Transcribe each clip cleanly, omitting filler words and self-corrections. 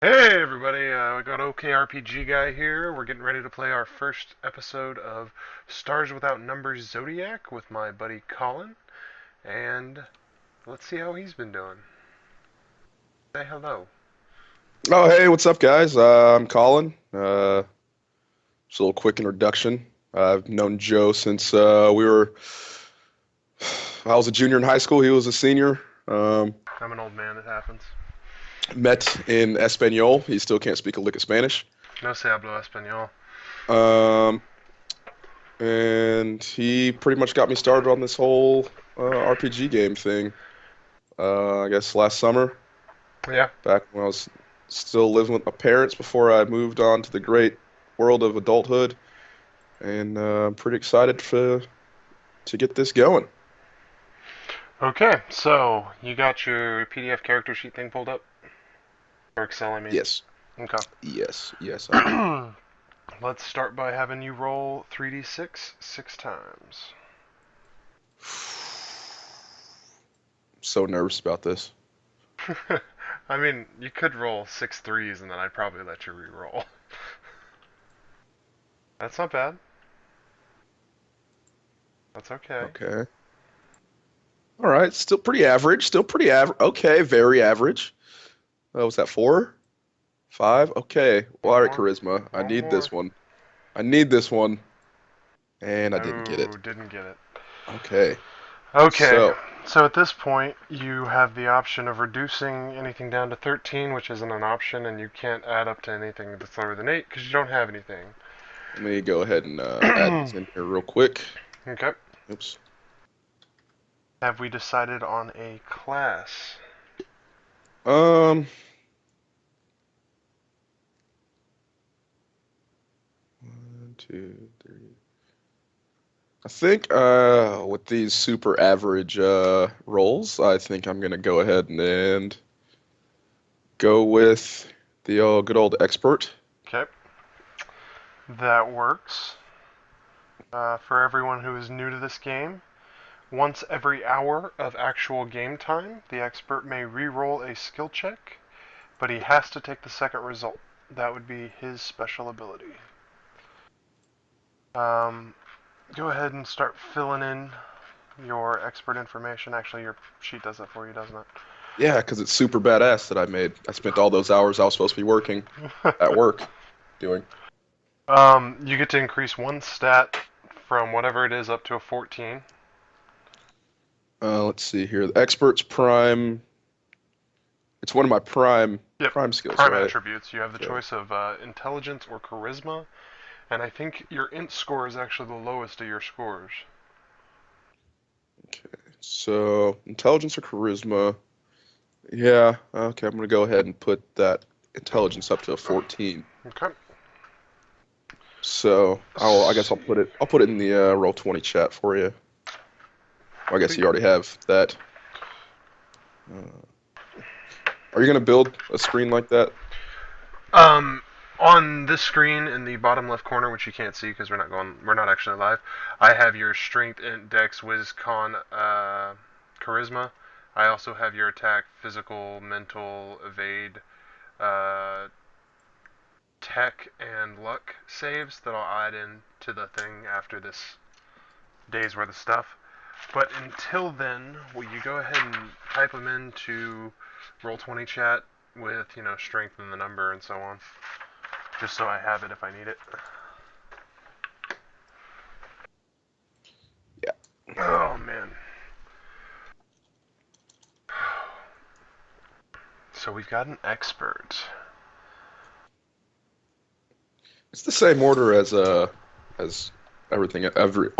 Hey everybody, we got OK RPG guy here. We're getting ready to play our first episode of Stars Without Numbers Zodiac with my buddy Colin, and let's see how he's been doing. Say hello. Oh, hey, what's up, guys? I'm Colin. Just a little quick introduction. I've known Joe since I was a junior in high school. He was a senior. Um, I'm an old man, it happens. Met in Espanol. He still can't speak a lick of Spanish. No se hablo español. Um, and he pretty much got me started on this whole RPG game thing. I guess last summer, Yeah. back when I was still living with my parents before I moved on to the great world of adulthood. And I'm pretty excited to get this going. Okay, so you got your PDF character sheet thing pulled up? Or Excel, I mean. Yes, Okay. yes, I do. Let's start by having you roll 3d6 six times. So nervous about this. I mean, you could roll six threes and then I'd probably let you re-roll. That's not bad. That's okay. Okay. All right, still pretty average. Still pretty average. Okay, very average. Was that four? Five? Okay. Well, One all right, more. charisma. I One need more. this one. I need this one. And I didn't get Oh, it. didn't get it. Okay. Okay, So, so at this point, you have the option of reducing anything down to 13, which isn't an option, and you can't add up to anything that's lower than 8 because you don't have anything. let me go ahead and add these in here real quick. Okay. Oops. Have we decided on a class? Um, 1, 2, 3. I think with these super average rolls, I think I'm gonna go ahead and go with the good old expert. Okay, that works. For everyone who is new to this game, once every hour of actual game time, the expert may re-roll a skill check, but he has to take the second result. That would be his special ability. Um, Go ahead and start filling in your expert information. Actually, your sheet does that for you, doesn't Yeah, because it's super badass that I made. I spent all those hours I was supposed to be working it? at work doing. You get to increase one stat from whatever it is up to a 14. Let's see here. The expert's prime. It's one of my prime Yep. prime skills, Prime right? attributes. You have the Okay. choice of intelligence or charisma, and I think your int score is actually the lowest of your scores. Okay. So intelligence or charisma? Yeah. Okay. I'm gonna go ahead and put that intelligence up to a 14. Okay. So I guess I'll put it in the roll 20 chat for you. Well, I guess you already have that. Uh, are you gonna build a screen like that? Um, on this screen in the bottom left corner, which you can't see because we're not actually live. I have your strength, int, dex, whiz, con, charisma. I also have your attack, physical, mental, evade, uh, tech, and luck saves that I'll add in to the thing after this day's worth of stuff. But until then, will you go ahead and type them into Roll20 chat with, strength and the number and so on, just so I have it if I need it. Yeah. Oh man. So we've got an expert. It's the same order as all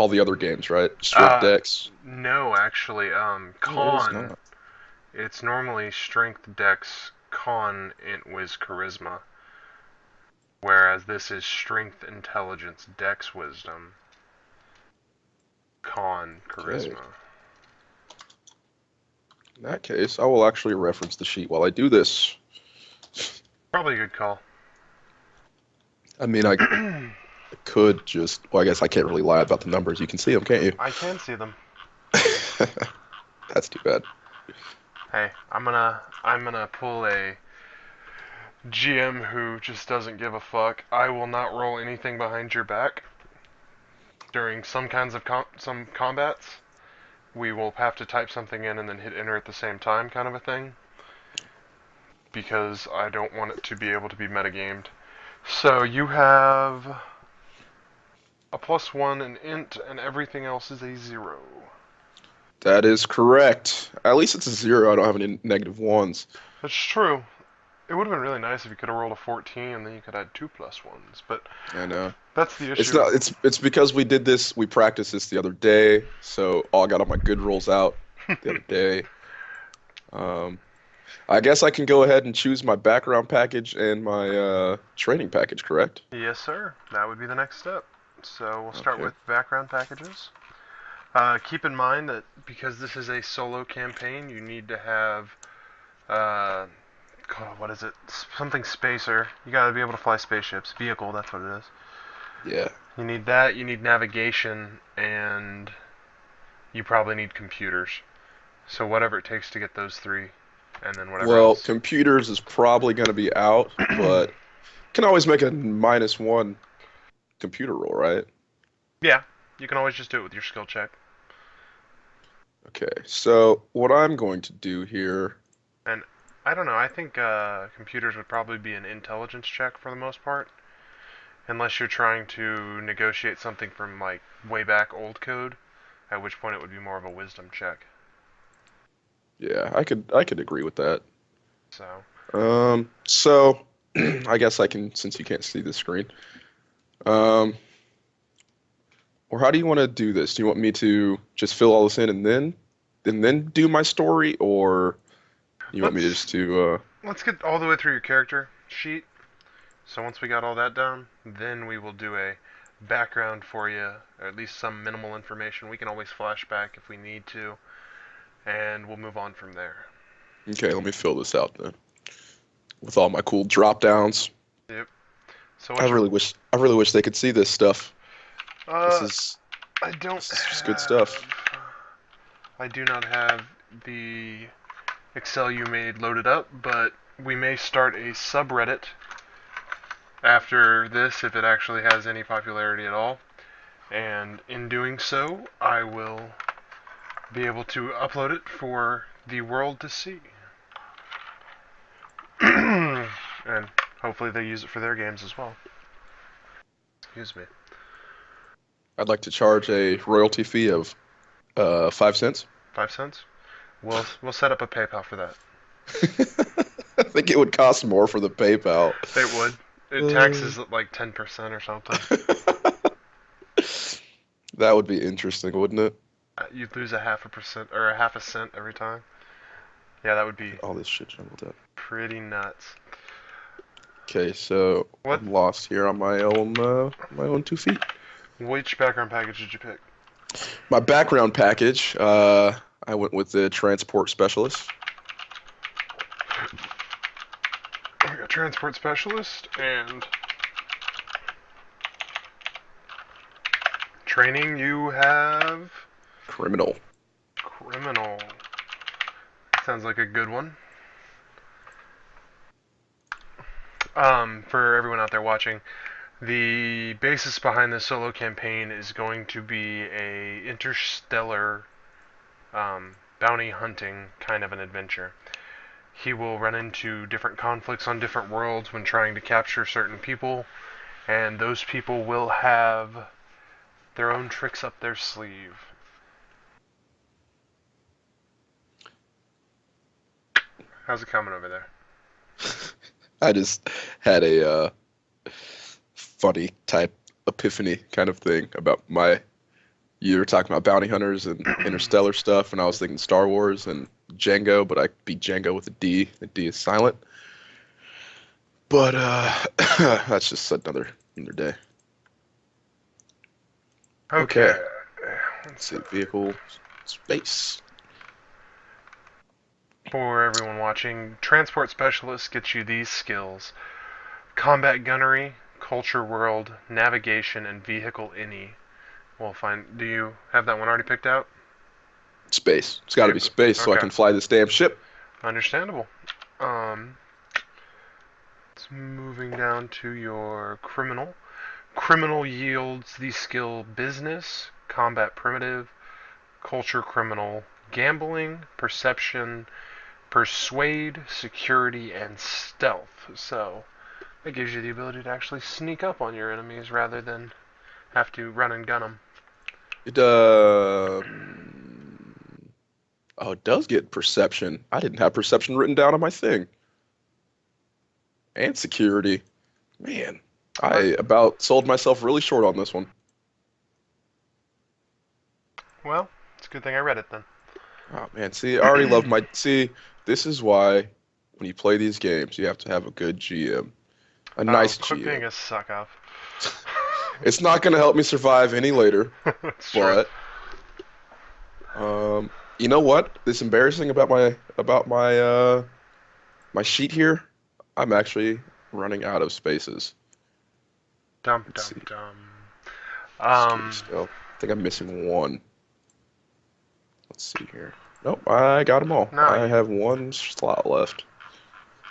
the other games, right? Strength Uh, Dex. no, actually, Oh, it is con. not. It's normally strength, dex, con, int, whiz, charisma. Whereas this is strength, intelligence, dex, wisdom, con, Okay. charisma. In that case, I will actually reference the sheet while I do this. Probably a good call. I mean, I could just, well, I guess I can't really lie about the numbers. You can see them, can't you? I can see them. That's too bad. Hey, I'm gonna pull a GM who just doesn't give a fuck. I will not roll anything behind your back during some kinds of some combats. We will have to type something in and then hit enter at the same time, kind of a thing, because I don't want it to be able to be metagamed. So you have a +1 in int, and everything else is a 0. That is correct. At least it's a 0. I don't have any negative ones. That's true. It would have been really nice if you could have rolled a 14 and then you could add two +1s, but I know. that's the It's issue. not. It's because we practiced this the other day, so I got all my good rolls out the other day. Um, I guess I can go ahead and choose my background package and my training package, correct? Yes, sir. That would be the next step. So we'll start Okay. with background packages. Keep in mind that because this is a solo campaign, you need to have uh, what is it? Something spacer. You gotta be able to fly spaceships. Vehicle, that's what it is. Yeah. You need that, you need navigation, and you probably need computers. So whatever it takes to get those three, and then whatever Well, else. computers is probably going to be out, but can always make a -1 computer roll, right? Yeah, you can always just do it with your skill check. Okay. So what I'm going to do here. And I don't know, I think computers would probably be an intelligence check for the most part. Unless you're trying to negotiate something from like way back old code, at which point it would be more of a wisdom check. Yeah, I could agree with that. So, So I guess I can, since you can't see the screen. Um, or how do you want to do this? Do you want me to just fill all this in and then do my story, or you want me to let's just to let's get all the way through your character sheet. So once we got all that done, then we will do a background for you, or at least some minimal information. We can always flash back if we need to, and we'll move on from there. okay, let me fill this out then with all my cool drop downs. Yep. So I what's your really wish I really wish they could see this stuff. This uh is I don't this is just good stuff. have I do not have the Excel you made loaded up, but we may start a subreddit after this if it actually has any popularity at all. And in doing so, I will be able to upload it for the world to see. And hopefully they use it for their games as well. Excuse me. I'd like to charge a royalty fee of 5 cents. 5 cents? We'll set up a PayPal for that. I think it would cost more for the PayPal. It would. It Uh, taxes at like 10% or something. that would be interesting, wouldn't it? You'd lose a half a percent or a half a cent every time. Yeah, that would be All this shit jumbled up. pretty nuts. Okay, so What? I'm lost here on my own 2 feet. Which background package did you pick? My background package, I went with the transport specialist. We got transport specialist and training. You have Criminal. criminal. Sounds like a good one. For everyone out there watching, the basis behind this solo campaign is going to be a interstellar bounty hunting kind of an adventure. He will run into different conflicts on different worlds when trying to capture certain people, and those people will have their own tricks up their sleeve. How's it coming over there? I just had a funny type epiphany kind of thing about my. You were talking about bounty hunters and interstellar stuff, and I was thinking Star Wars and Django, but I beat Django with a D. The D is silent. But that's just another day. Okay, Okay. let's see. Vehicle, space. For everyone watching, Transport Specialist gets you these skills: Combat Gunnery, Culture World, Navigation, and Vehicle Any. We'll find. Do you have that one already picked out? Space. It's got to be Yep. space so I Okay. can fly this damn ship. Understandable. Um, let's Moving down to your criminal. Criminal yields the skill business, combat primitive, culture criminal, gambling, perception, persuade, security, and stealth. So it gives you the ability to actually sneak up on your enemies rather than have to run and gun them. It oh, it does get perception. I didn't have perception written down on my thing. And security. Man, What? I about sold myself really short on this one. Well, it's a good thing I read it then. Oh man, see, I already love my see, this is why when you play these games, you have to have a good GM. A Oh, nice quit GM. being a suck up. It's not gonna help me survive any later, It's true. but you know what? It's embarrassing about my sheet here. I'm actually running out of spaces. Dum Let's dum see. dum. Security Um, still. I think I'm missing one. Let's see here. Nope, I got them all. no, I you. have one slot left.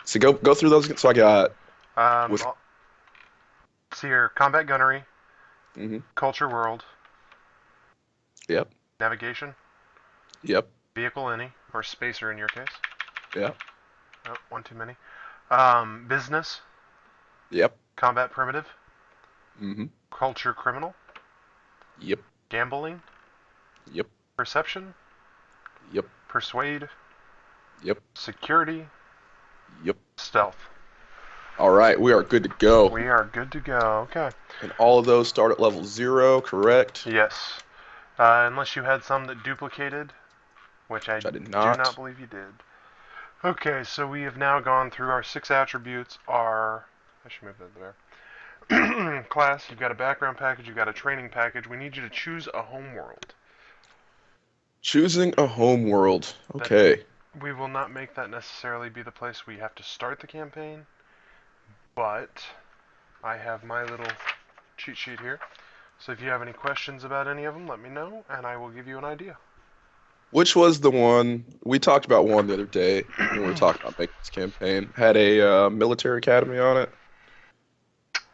So go through those. So I got Um, with. see here, combat gunnery, Hmm. culture world, Yep. navigation, Yep. vehicle any, or spacer in your case. Yep. Oh, one too many. Business, Yep. combat primitive, Hmm. culture criminal, Yep. gambling, Yep. perception, Yep. persuade, Yep. security, Yep. stealth. All right, we are good to go. We are good to go. Okay. And all of those start at level 0, correct? Yes. Unless you had some that duplicated, which I Which I did do not not. believe you did. Okay, so we have now gone through our 6 attributes. I should move that there. Class, you've got a background package, you've got a training package. We need you to choose a home world. Choosing a home world. That Okay. we will not make that necessarily be the place we have to start the campaign, but I have my little cheat sheet here. So if you have any questions about any of them, let me know, and I will give you an idea. Which was the one we talked about one the other day when we were talking about making this campaign? Had a military academy on it.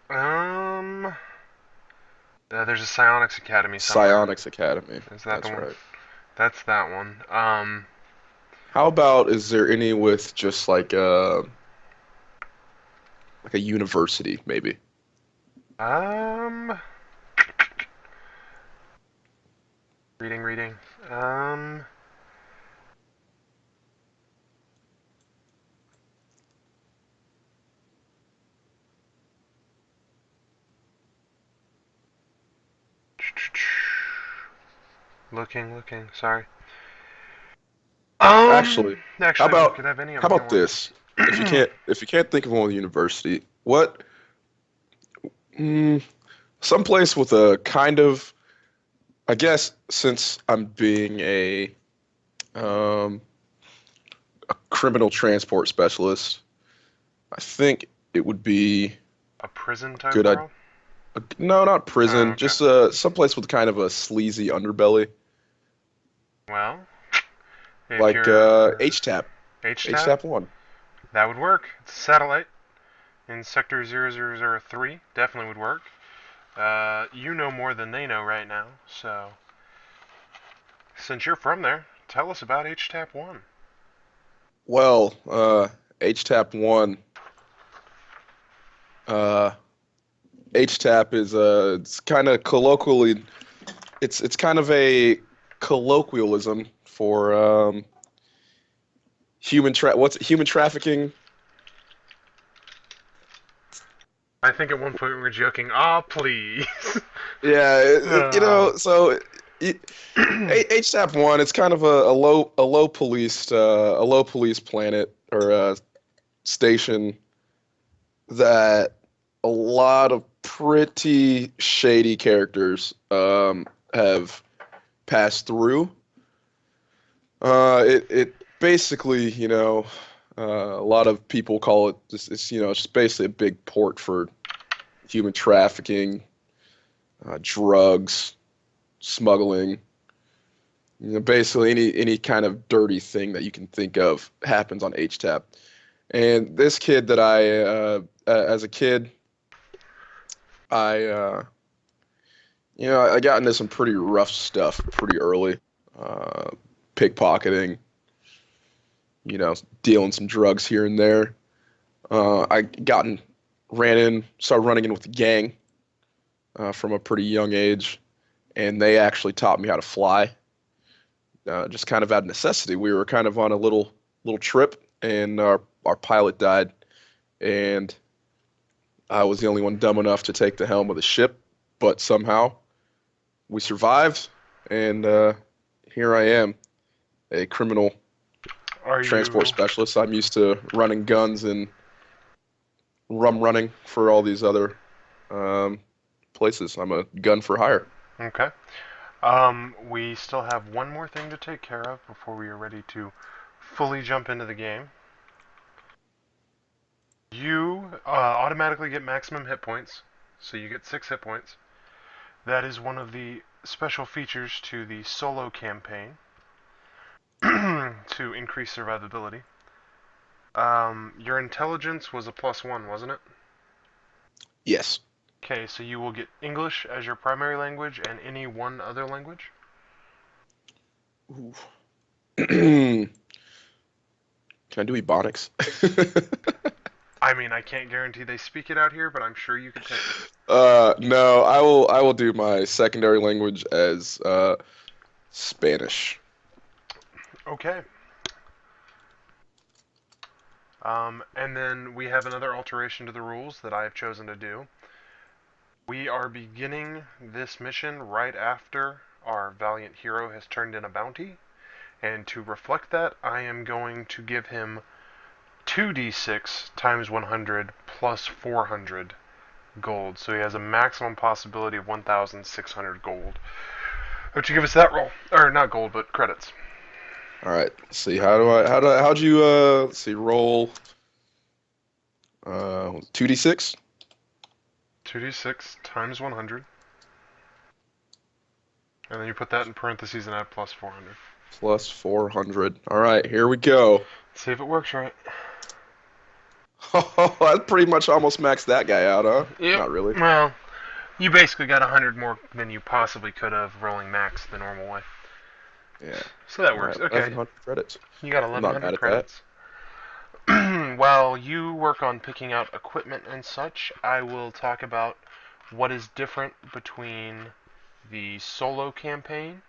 um, there's a Psionics Academy somewhere. Psionics Academy. Is that the That's one? right. That's that one. How about is there any with just like a university maybe? Um, reading. Um, looking. Sorry. Actually, how Actually, we about could have any of how them here. about One this? second. If you can't think of one with a university, what mm, someplace with a kind of I guess since I'm being um, a criminal transport specialist, I think it would be A prison a type good world? no, not Oh, prison, okay. just someplace with kind of a sleazy underbelly, Well, if like you're H-Tap, H-Tap, H-Tap 1. that would work. It's a satellite in Sector 0003. Definitely would work. You know more than they know right now, so since you're from there, tell us about H-Tap 1. Well, H-Tap 1, uh, H-Tap is it's kind of colloquially, it's kind of a colloquialism for human trafficking. I think at one point we were joking, ah, please. Yeah, uh, it, HTAP 1, it's kind of a low police planet or station that a lot of pretty shady characters have passed through. It basically, a lot of people call it just it's just basically a big port for human trafficking, drugs, smuggling. Basically any kind of dirty thing that you can think of happens on HTAP. And this kid that as a kid, I I got into some pretty rough stuff pretty early. Uh, Pickpocketing, dealing some drugs here and there. I started running in with a gang from a pretty young age, and they actually taught me how to fly, just kind of out of necessity. We were kind of on a little trip, and our pilot died, and I was the only one dumb enough to take the helm of the ship, but somehow we survived, and here I am, a criminal Are transport you specialist. I'm used to running guns and rum running for all these other um, places. I'm a gun for hire. okay? We still have one more thing to take care of before we are ready to fully jump into the game. You automatically get maximum hit points, so you get 6 hit points. That is one of the special features to the solo campaign to increase survivability. Your intelligence was a +1, wasn't it? Yes. Okay, so you will get English as your primary language and any one other language. Ooh. Can I do Ebonics? I mean, I can't guarantee they speak it out here, but I'm sure you can take it. No, I will do my secondary language as Spanish. Okay. And then we have another alteration to the rules that I have chosen to do. We are beginning this mission right after our valiant hero has turned in a bounty. And to reflect that, I am going to give him 2d6 times 100 plus 400 gold. So he has a maximum possibility of 1,600 gold. Would you give us that roll? Or not gold, but credits. All right. Let's see. How'd you let's see, roll 2d6 2d6 times 100. And then you put that in parentheses and add plus 400. plus 400. All right, here we go. See if it works right. Oh, that pretty much almost maxed that guy out, huh? Yep. Not really. Well, you basically got 100 more than you possibly could have rolling max the normal way. Yeah. So that All right, works. Okay. 1100 credits. You got I'm not 1,100 mad at that. credits. While you work on picking out equipment and such, I will talk about what is different between the solo campaign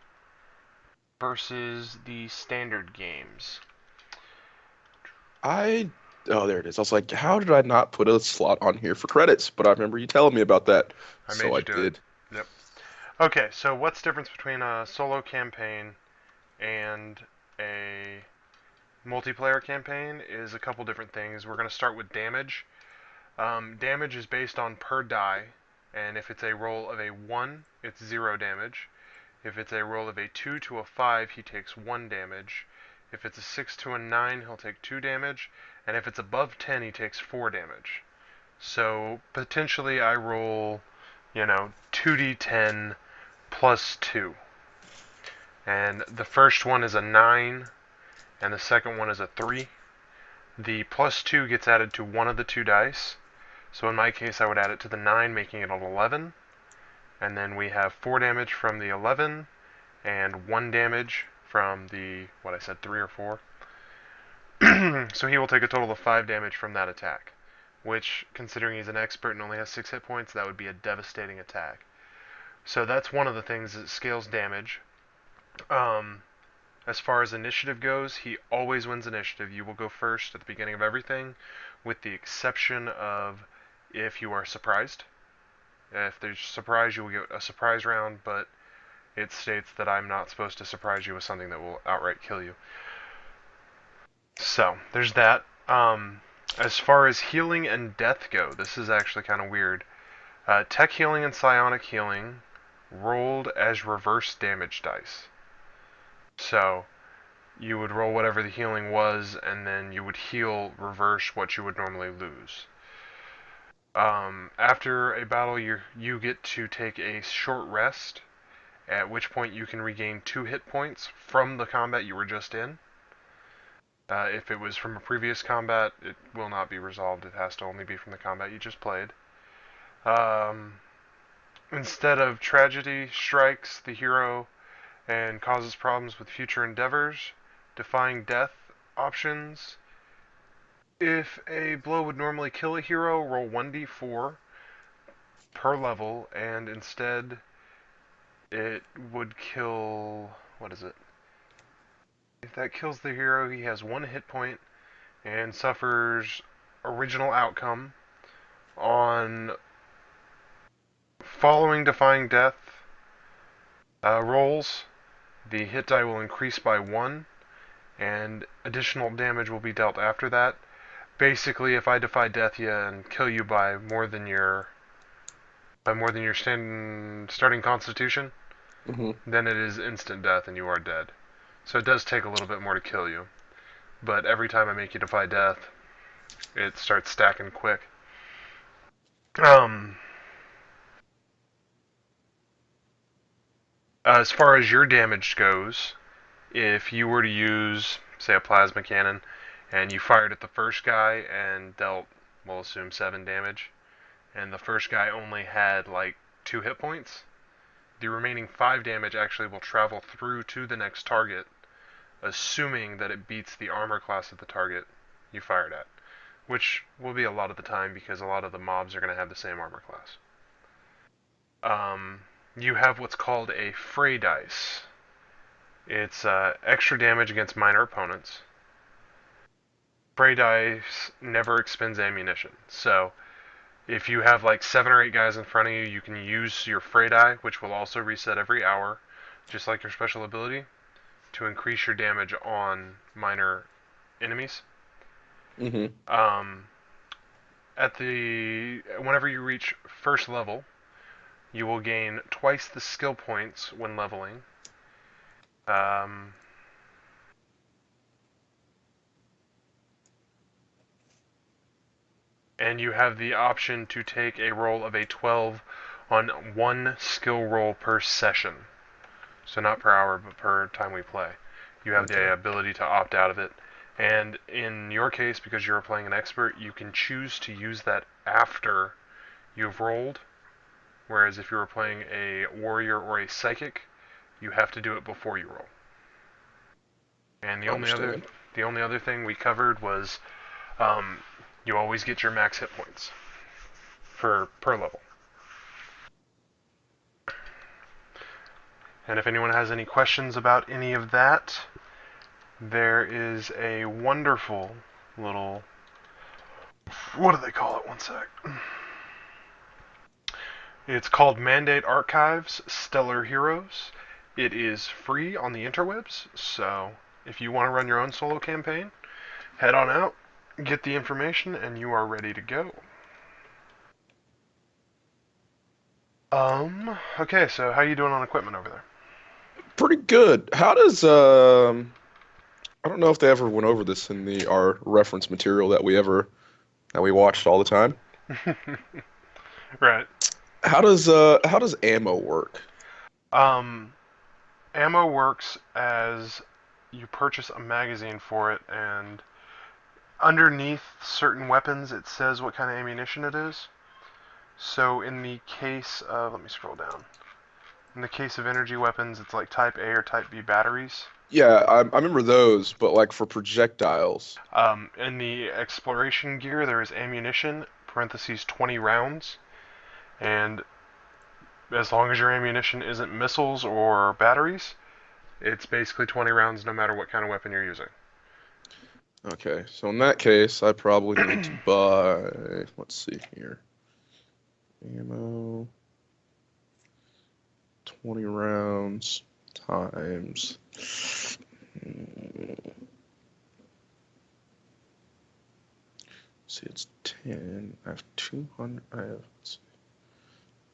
versus the standard games. I Oh, there it is. I was like, how did I not put a slot on here for credits? But I remember you telling me about that, I so made I you do it. did. Yep. Okay, so what's the difference between a solo campaign and a multiplayer campaign is a couple different things. We're going to start with damage. Damage is based on per die, and if it's a roll of a 1, it's 0 damage. If it's a roll of a 2 to a 5, he takes 1 damage. If it's a 6 to a 9, he'll take 2 damage. And if it's above 10, he takes 4 damage. So potentially I roll, 2d10 plus 2. And the first one is a 9, and the second one is a 3. The plus 2 gets added to one of the two dice. So in my case, I would add it to the 9, making it an 11. And then we have 4 damage from the 11, and 1 damage from the, 3 or 4. So he will take a total of 5 damage from that attack. Which, considering he's an expert and only has 6 hit points, that would be a devastating attack. So that's one of the things that scales damage. Um, as far as initiative goes, he always wins initiative. You will go first at the beginning of everything, with the exception of if you are surprised. If there's surprise, you will get a surprise round, but it states that I'm not supposed to surprise you with something that will outright kill you. So, there's that. As far as healing and death go, this is actually kind of weird. Tech healing and psionic healing rolled as reverse damage dice. So, you would roll whatever the healing was, and then you would heal reverse what you would normally lose. After a battle, you get to take a short rest, at which point you can regain 2 hit points from the combat you were just in. If it was from a previous combat, it will not be resolved. It has to only be from the combat you just played. Um, Instead of tragedy strikes the hero and causes problems with future endeavors, defying death options. If a blow would normally kill a hero, roll 1d4 per level, and instead it would kill. What is it? If that kills the hero, he has 1 hit point and suffers original outcome. On following defying death rolls, the hit die will increase by 1, and additional damage will be dealt after that. Basically, if I defy death you and kill you by more than your starting constitution, Hmm. then it is instant death and you are dead. So it does take a little bit more to kill you. But every time I make you defy death, it starts stacking quick. Um, as far as your damage goes, if you were to use, say, a plasma cannon, and you fired at the first guy and dealt, we'll assume, 7 damage, and the first guy only had like 2 hit points, the remaining 5 damage actually will travel through to the next target, assuming that it beats the armor class of the target you fired at, which will be a lot of the time because a lot of the mobs are going to have the same armor class. You have what's called a fray dice. It's extra damage against minor opponents. Fray dice never expends ammunition, so if you have like 7 or 8 guys in front of you, you can use your fray die, which will also reset every hour, just like your special ability, to increase your damage on minor enemies. Hmm. Um, whenever you reach first level, you will gain twice the skill points when leveling. Um, and you have the option to take a roll of a 12 on 1 skill roll per session. So not per hour, but per time we play. You have Okay. the ability to opt out of it. And in your case, because you're playing an expert, you can choose to use that after you've rolled. Whereas if you were playing a warrior or a psychic, you have to do it before you roll. And the I only other understand. the only other thing we covered was um, you always get your max hit points for per level. And if anyone has any questions about any of that, there is a wonderful little, what do they call it? One sec. It's called Mandate Archives Stellar Heroes. It is free on the interwebs, so if you want to run your own solo campaign, head on out, get the information, and you are ready to go. Okay, so how you doing on equipment over there? Pretty good. How does I don't know if they ever went over this in the our reference material that we watched all the time. Right. How does ammo work? Um, Ammo works as you purchase a magazine for it, and underneath certain weapons, it says what kind of ammunition it is. So in the case of, let me scroll down. In the case of energy weapons, it's like Type A or Type B batteries. Yeah, I remember those, but like for projectiles. In the exploration gear, there is ammunition, parentheses 20 rounds, and as long as your ammunition isn't missiles or batteries, it's basically 20 rounds no matter what kind of weapon you're using. Okay, so in that case, I probably need to buy, let's see here. Ammo, 20 rounds times. See, it's 10. I have 200. I have,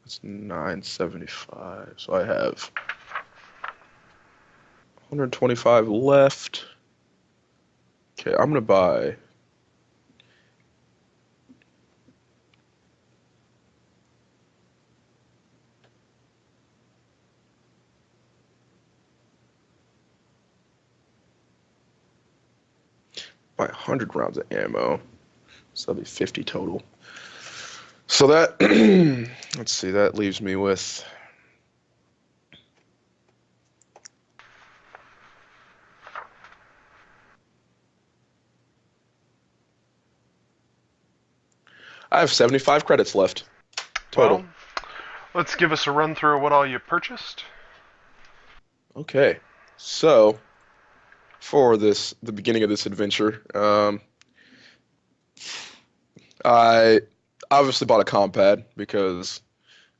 that's 975. So I have 125 left. Okay, I'm gonna buy. by 100 rounds of ammo. So that'll be 50 total. So that, let's see, that leaves me with. I have 75 credits left total. Well, let's give us a run through of what all you purchased. Okay. So for the beginning of this adventure, I obviously bought a compad because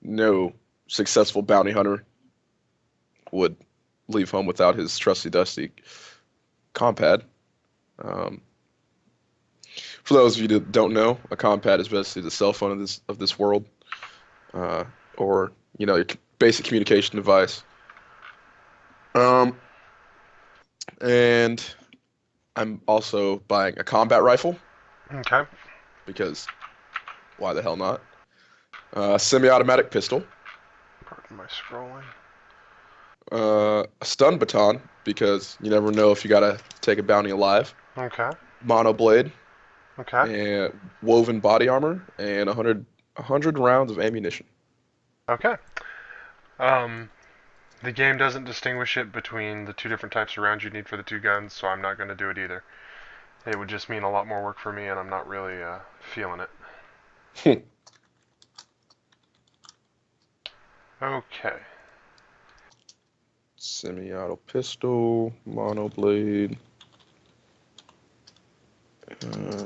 no successful bounty hunter would leave home without his trusty dusty compad. Um, for those of you that don't know, a compad is basically the cell phone of this world, uh, or your basic communication device. Um, and I'm also buying a combat rifle Okay. because why the hell not? Semi-automatic pistol, Pardon my scrolling. a stun baton because you never know if you gotta take a bounty alive. Okay. Mono blade Okay. and woven body armor and 100 rounds of ammunition. Okay. Um, the game doesn't distinguish it between the two different types of rounds you need for the two guns, so I'm not going to do it either. It would just mean a lot more work for me, and I'm not really feeling it. Okay. Semi-auto pistol, mono blade,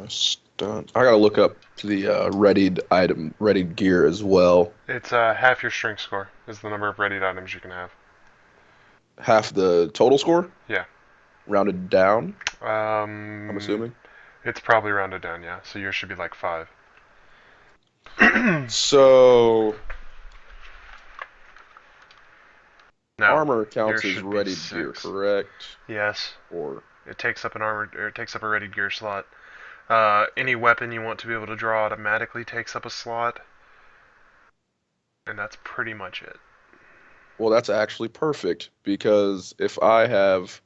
stun. I gotta look up the readied gear as well. It's half your strength score is the number of readied items you can have. Half the total score, Yeah. rounded down, I'm Um, assuming. it's probably rounded down, yeah. So yours should be like 5. So No, armor counts yours as should be readied gear, 6. correct? Yes. Or It takes up an armor, or it takes up a readied gear slot. Any weapon you want to be able to draw automatically takes up a slot, and that's pretty much it. well, that's actually perfect because if I have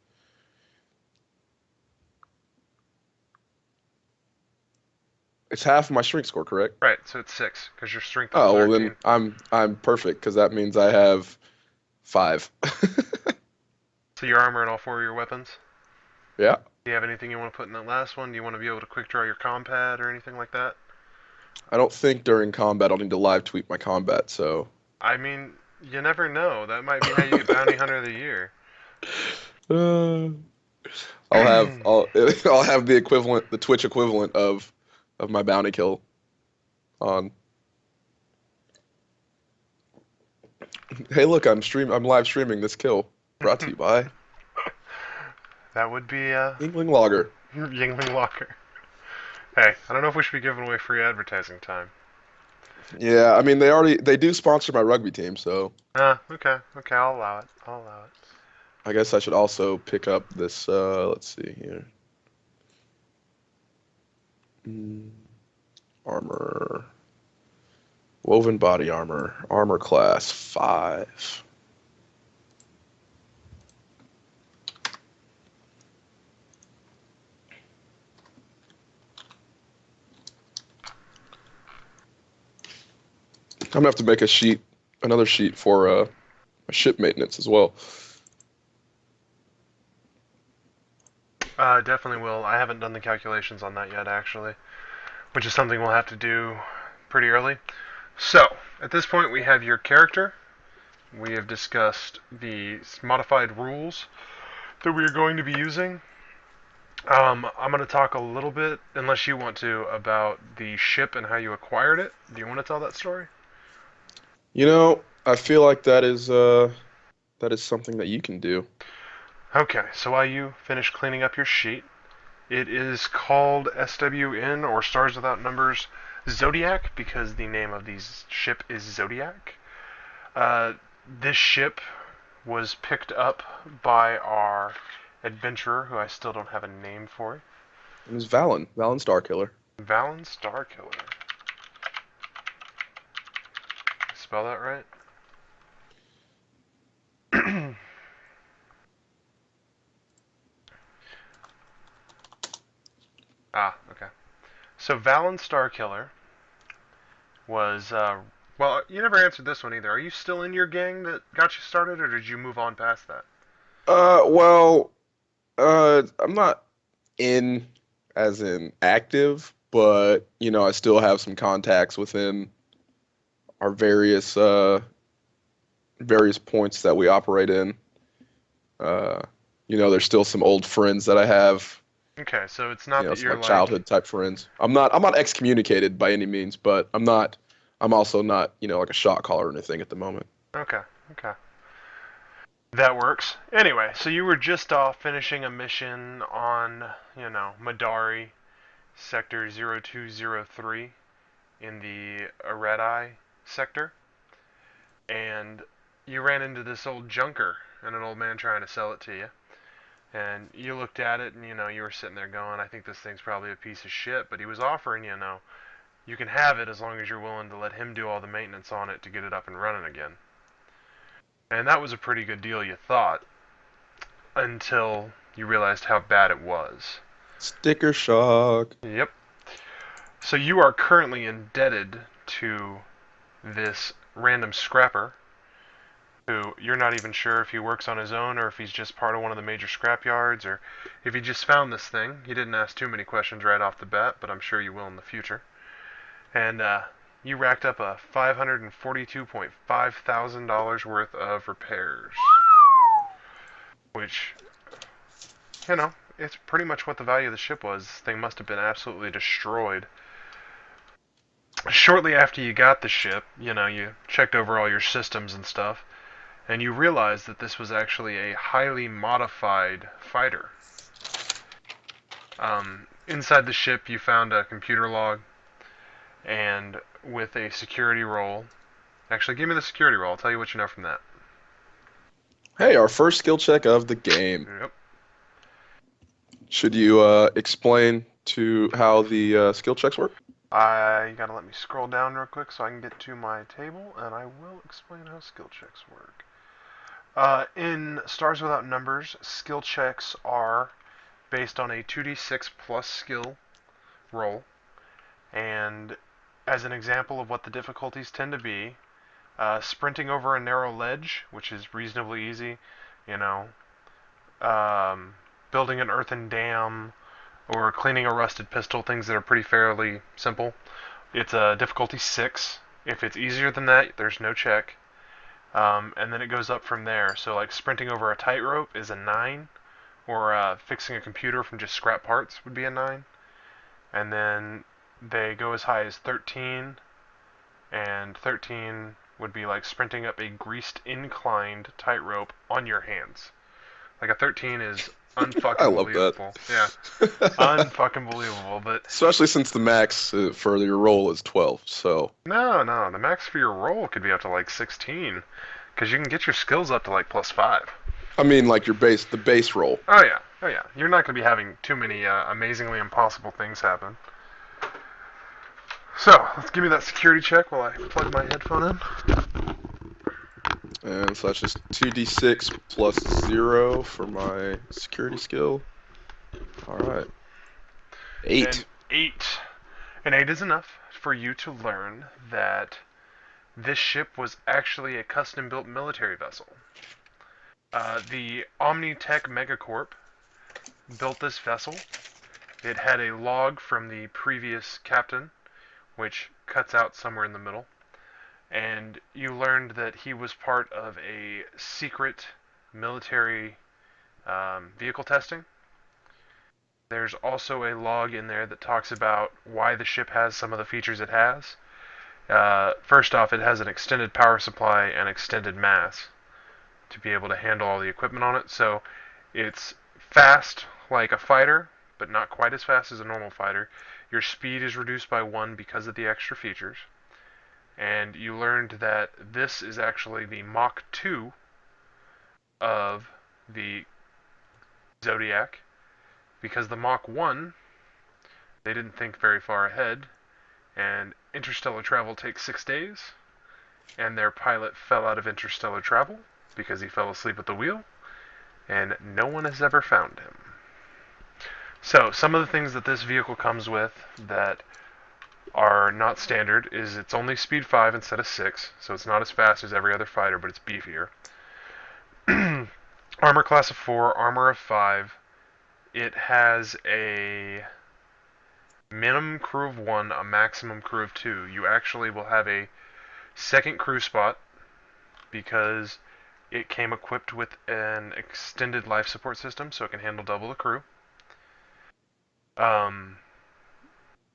it's half of my strength score, correct? Right, so it's 6 because your strength is Oh, well then 13. I'm perfect because that means I have 5. So your armor and all 4 of your weapons. Yeah. Do you have anything you want to put in that last one? Do you want to be able to quick draw your compad or anything like that? I don't think during combat I'll need to live tweet my combat, so I mean, you never know. That might be how you get Bounty Hunter of the Year. uh, I'll I'll have the equivalent, the Twitch equivalent of my bounty kill on. Hey, look, I'm live streaming this kill. Brought to you by That would be Yingling Lager. Yingling Walker. Hey, I don't know if we should be giving away free advertising time. Yeah, I mean they do sponsor my rugby team, so Okay, okay, I'll allow it. I'll allow it. I guess I should also pick up this. Let's see here. Mm, armor, woven body armor, armor class 5. I'm gonna have to make another sheet for ship maintenance as well. Definitely will. I haven't done the calculations on that yet, actually, which is something we'll have to do pretty early. So, at this point, we have your character. We have discussed the modified rules that we are going to be using. I'm going to talk a little bit, unless you want to, about the ship and how you acquired it. Do you want to tell that story? I feel like that is something that you can do. Okay, so while you finish cleaning up your sheet, it is called SWN, or Stars Without Numbers Zodiac, because the name of the ship is Zodiac. This ship was picked up by our adventurer, who I still don't have a name for. It was Valen Starkiller. Valen Starkiller. Spell that right? So Valen Starkiller was well, you never answered this one either. Are you still in your gang that got you started, or did you move on past that? Well, I'm not in as in active, but I still have some contacts within our various points that we operate in. Uh, there's still some old friends that I have, Okay, so it's not that some you're like like childhood type friends. I'm not excommunicated by any means, but I'm also not, like a shot caller or anything at the moment. okay, okay. That works. Anyway, so you were just off finishing a mission on, Madari, Sector 0203 in the Areti sector, and you ran into this old junker and an old man trying to sell it to you. And you looked at it and, you were sitting there going, I think this thing's probably a piece of shit, but he was offering, you can have it as long as you're willing to let him do all the maintenance on it to get it up and running again. And that was a pretty good deal, you thought, until you realized how bad it was. Sticker shock. Yep. So you are currently indebted to this random scrapper who you're not even sure if he works on his own or if he's just part of one of the major scrap yards or if he just found this thing. He didn't ask too many questions right off the bat, but I'm sure you will in the future. And you racked up a $542.5 thousand worth of repairs, which, it's pretty much what the value of the ship was. This thing must have been absolutely destroyed. Shortly after you got the ship, you checked over all your systems and stuff, and you realized that this was actually a highly modified fighter. Inside the ship, you found a computer log, and with a security roll. Actually, give me the security roll. I'll tell you what you know from that. Hey, our first skill check of the game. Yep. Should you explain to how the skill checks work? You gotta let me scroll down real quick so I can get to my table, and I will explain how skill checks work. In Stars Without Numbers, skill checks are based on a 2d6 plus skill roll, and as an example of what the difficulties tend to be, sprinting over a narrow ledge, which is reasonably easy, you know, building an earthen dam, or cleaning a rusted pistol, things that are pretty fairly simple. It's a difficulty 6. If it's easier than that, there's no check. And then it goes up from there. So, like, sprinting over a tightrope is a 9, or fixing a computer from just scrap parts would be a 9. And then they go as high as 13, and 13 would be like sprinting up a greased inclined tightrope on your hands. Like a 13 is I unfucking love that. believable. Yeah, unfucking believable. But Especially since the max for your roll is 12. So, no, the max for your roll could be up to like 16, because you can get your skills up to like +5. I mean, like the base roll. Oh yeah. You're not going to be having too many amazingly impossible things happen. So let's give me that security check while I plug my headphone in. And so that's just 2d6 plus 0 for my security skill. All right. 8. And 8. And 8 is enough for you to learn that this ship was actually a custom-built military vessel. The Omnitech Megacorp built this vessel. It had a log from the previous captain, which cuts out somewhere in the middle. And you learned that he was part of a secret military vehicle testing. There's also a log in there that talks about why the ship has some of the features it has. First off, it has an extended power supply and extended mass to be able to handle all the equipment on it. So it's fast like a fighter, but not quite as fast as a normal fighter. Your speed is reduced by 1 because of the extra features. And you learned that this is actually the Mach 2 of the Zodiac, because the Mach 1, they didn't think very far ahead, and interstellar travel takes 6 days, and their pilot fell out of interstellar travel because he fell asleep at the wheel, and no one has ever found him. So, some of the things that this vehicle comes with that are not standard is it's only speed 5 instead of 6, so it's not as fast as every other fighter, but it's beefier. Armor class of 4, armor of 5. It has a minimum crew of 1, a maximum crew of 2. You actually will have a second crew spot because it came equipped with an extended life support system, so it can handle double the crew. Um,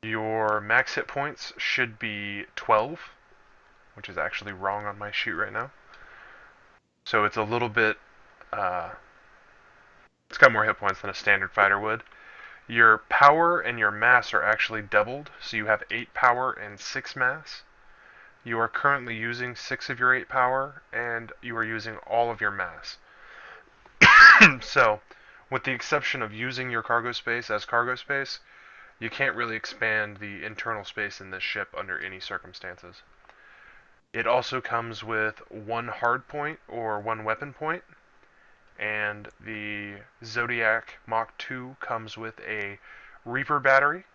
your max hit points should be 12, which is actually wrong on my sheet right now. So it's a little bit, uh, it's got more hit points than a standard fighter would. Your power and your mass are actually doubled, so you have 8 power and 6 mass. You are currently using 6 of your 8 power, and you are using all of your mass. So, with the exception of using your cargo space as cargo space, you can't really expand the internal space in this ship under any circumstances. It also comes with 1 hard point or 1 weapon point, and the Zodiac Mach 2 comes with a Reaper battery.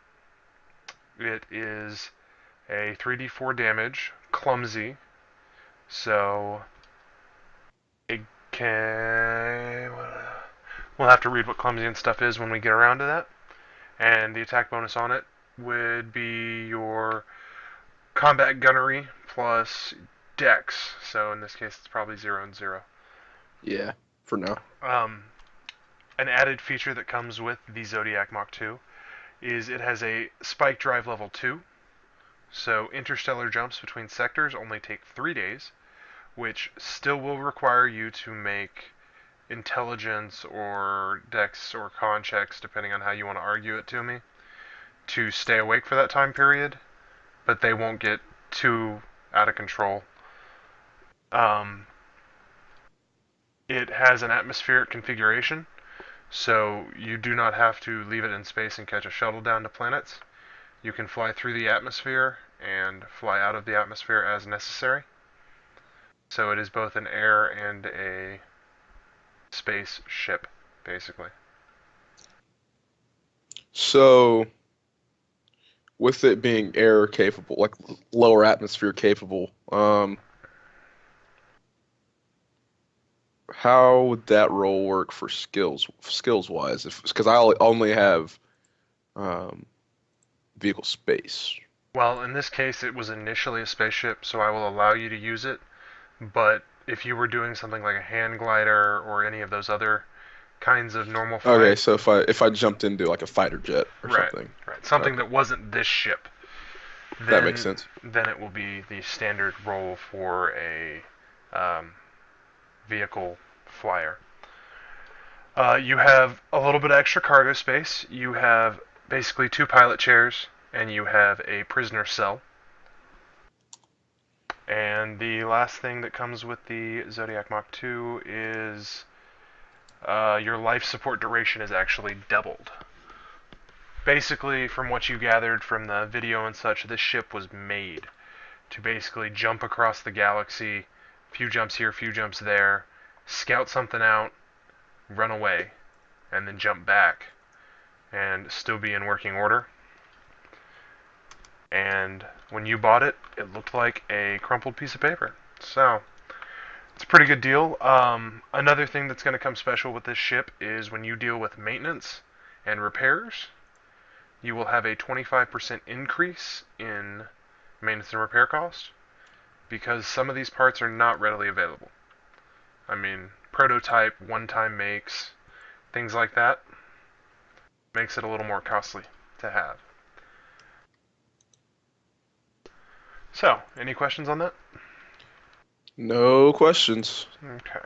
It is a 3d4 damage, clumsy, so it can. We'll have to read what clumsy and stuff is when we get around to that. And the attack bonus on it would be your combat gunnery plus dex. So in this case, it's probably 0 and 0. Yeah, for now. Um, an added feature that comes with the Zodiac Mach 2 is it has a spike drive level 2. So interstellar jumps between sectors only take 3 days, which still will require you to make intelligence or dex or con checks, depending on how you want to argue it to me, to stay awake for that time period, but they won't get too out of control. Um, it has an atmospheric configuration, so you do not have to leave it in space and catch a shuttle down to planets. You can fly through the atmosphere and fly out of the atmosphere as necessary. So it is both an air and a space ship, basically. So, with it being air capable, like lower atmosphere capable, how would that role work for skills wise? If because I only have um, vehicle space. Well, in this case, it was initially a spaceship, so I will allow you to use it. But if you were doing something like a hand glider or any of those other kinds of normal Okay, flight, so if I jumped into like a fighter jet or right, something, right, something okay, that wasn't this ship, that makes then sense. then it will be the standard role for a um, vehicle flyer. You have a little bit of extra cargo space. You have basically 2 pilot chairs, and you have a prisoner cell. And the last thing that comes with the Zodiac Mach 2 is your life support duration is actually doubled. Basically, from what you gathered from the video and such, this ship was made to basically jump across the galaxy, few jumps here, few jumps there, scout something out, run away, and then jump back, and still be in working order. And when you bought it, it looked like a crumpled piece of paper. So, it's a pretty good deal. Another thing that's going to come special with this ship is when you deal with maintenance and repairs, you will have a 25% increase in maintenance and repair cost because some of these parts are not readily available. I mean, prototype, one-time makes, things like that makes it a little more costly to have. So, any questions on that? No questions. Okay.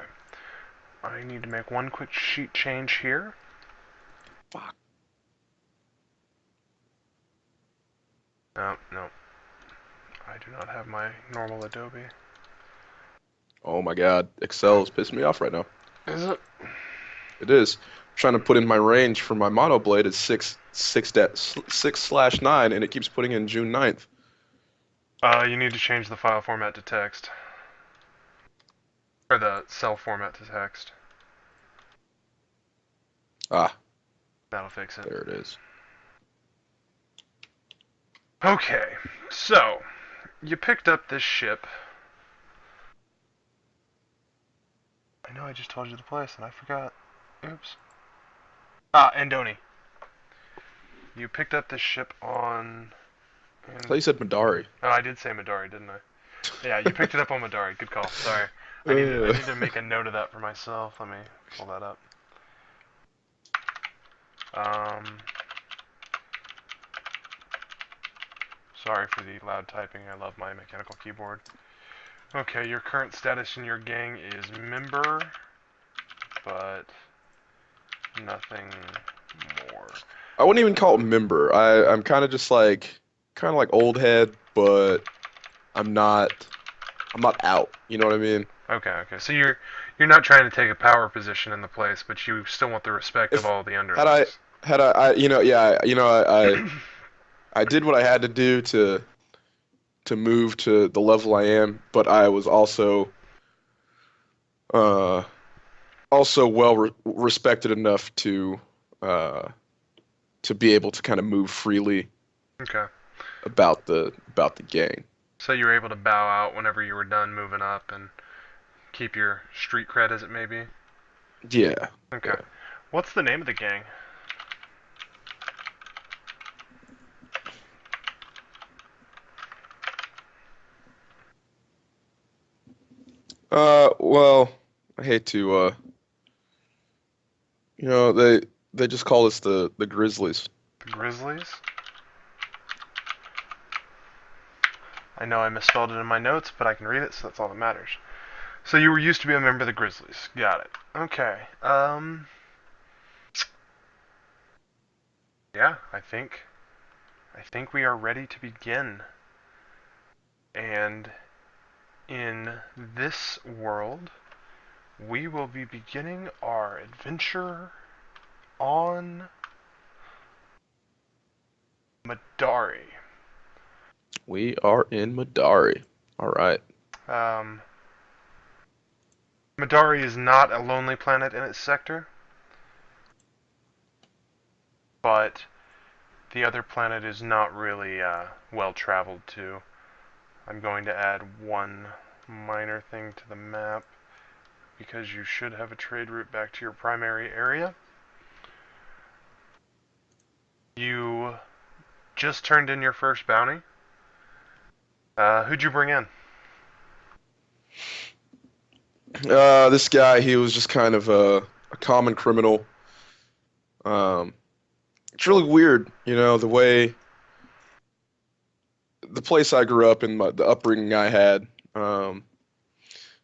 I need to make one quick sheet change here. Fuck. No, no. I do not have my normal Adobe. Oh my God, Excel is pissing me off right now. Is it? It is. I'm trying to put in my range for my monoblade is 6/9, and it keeps putting in June 9th. You need to change the file format to text. Or the cell format to text. Ah, That'll fix it. There it is. Okay, so you picked up this ship. I know I just told you the place and I forgot. Oops. Andoni. You picked up this ship on. I thought you said Madari. Oh, I did say Midori, didn't I? Yeah, you picked it up on Midori. Good call. Sorry. I Uh, need to make a note of that for myself. Let me pull that up. Um, Sorry for the loud typing. I love my mechanical keyboard. Okay, your current status in your gang is member, but nothing more. I wouldn't even call it member. I'm kind of just like old head, but I'm not I'm not out. You know what I mean? Okay. So you're not trying to take a power position in the place, but you still want the respect of If all the had I underlings. had I you know yeah you know I did what I had to do to move to the level I am, but I was uh also well respected enough uh to be able to kind of move freely Okay. about the gang. So you were able to bow out whenever you were done moving up and keep your street cred as it may be? Yeah. Okay. Yeah. What's the name of the gang? Well, I hate to they just call us the Grizzlies. The Grizzlies? I know I misspelled it in my notes, but I can read it, so that's all that matters. So you were used to be a member of the Grizzlies. Got it. Okay. Yeah, I think we are ready to begin. And in this world, we will be beginning our adventure on Madari. We are in Madari. All right. Um, Madari is not a lonely planet in its sector, but the other planet is not really well traveled too. I'm going to add one minor thing to the map because you should have a trade route back to your primary area. You just turned in your first bounty. Who'd you bring in? This guy, he was just kind of a common criminal. Um, it's really weird, the place I grew up in, the upbringing I had. Um,